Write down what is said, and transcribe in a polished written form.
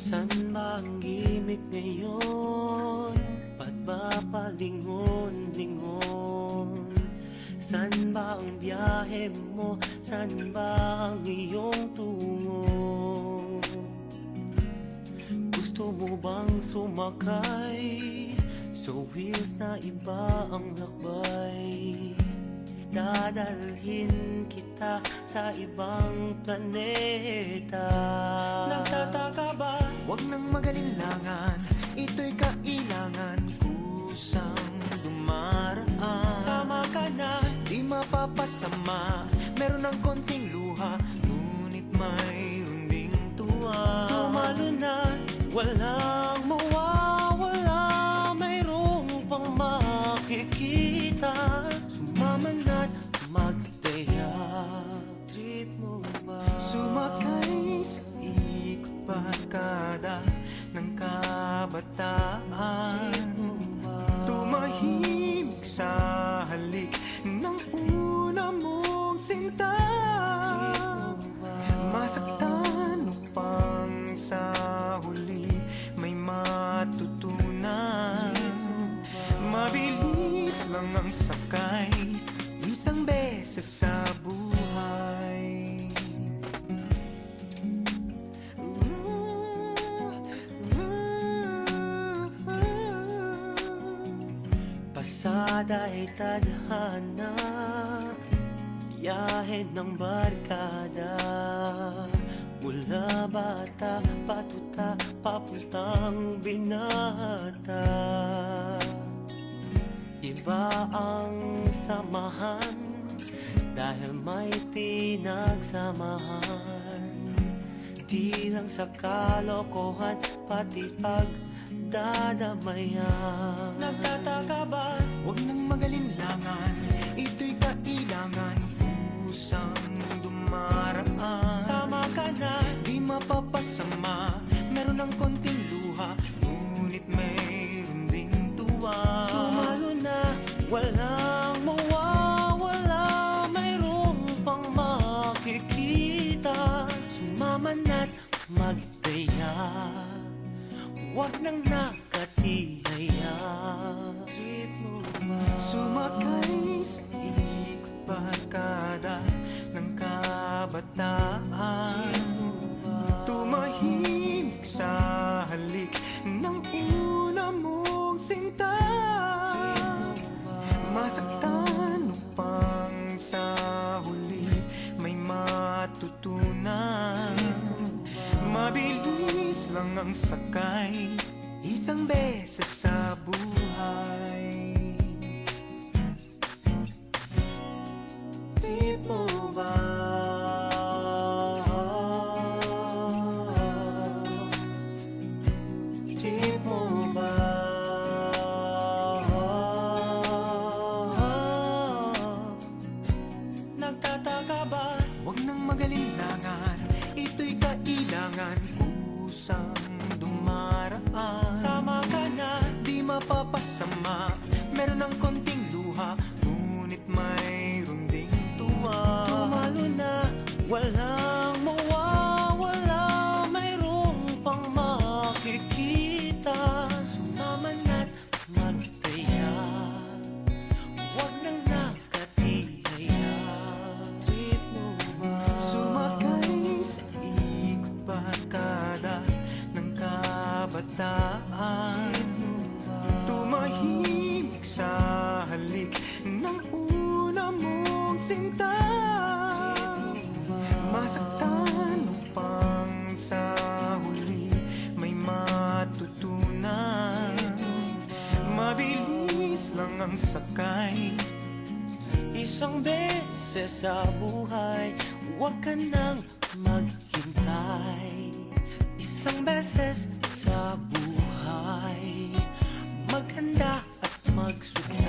San ba ang gimik ngayon? Ba't ba palingon-lingon? San ba ang biyahe mo? San ba ang iyong tungo? Gusto mo bang sumakay sa wheels na iba ang lakbay? Dadalhin kita sa ibang planeta. Nagtataka ba? Huwag nang magalinlangan, ito'y kailangan kusang dumaraan. Sama ka na, di mapapasama, meron ng konting luha, ngunit mayroon ding tuwa. tumalo na, walang mawawala, mayroong pang makikita. Sumama na't magdaya. Trip mo ba? Sumakay sa ikot barkada ng kabataan, tumahimik sa halik ng una mong sinta. Masaktan upang sa huli may matutunan. Mabilis lang ang sakay, isang beses sa buhay. Pasada ay tadhana, biyahe ng barkada. Mula bata, patuta, papuntang binata. Iba ang samahan dahil may pinagsamahan. Di lang sa kalokohan, pati pagdadamayan. Nagtataka ba? Huwag nang magalinlangan, ito'y kailangan kusang dumaraan. Sama ka na, Di mapapasama, meron ng konting luha, ngunit mayroon ding tuwa. tumalo na, walang mawawala, mayroong pang makikita. Sumama na't magdaya, huwag nang nakatihaya. Trip mo ba? Sumakay sa ikot barkada ng kabataan, tumahimik sa halik ng una mong sinta. Masaktan upang sa huli may matutunan. Mabilis lang ang sakay, isang beses sa buhay. Trip mo ba? Trip mo ba? Nagtataka ba? Huwag nang magalinlangan, ito'y kailangan kusang dumaraan. Sama ka na, Di mapapasama, meron ng konting luha, ngunit mayroon ding tuwa. tumalo na, walang mawawala, mayroong pang makikita. Sumama na't magdaya, huwag nang nakatihaya. Trip mo ba? Sumakay sa ikot barkada ng kabataan, tumahimik sa halik ng una mong sinta. Masaktan upang sa huli may matutunan. Mabilis lang ang sakay, Isang beses sa buhay, huwag ka nang maghintay. Isang beses sa buhay, maghanda at magsukay.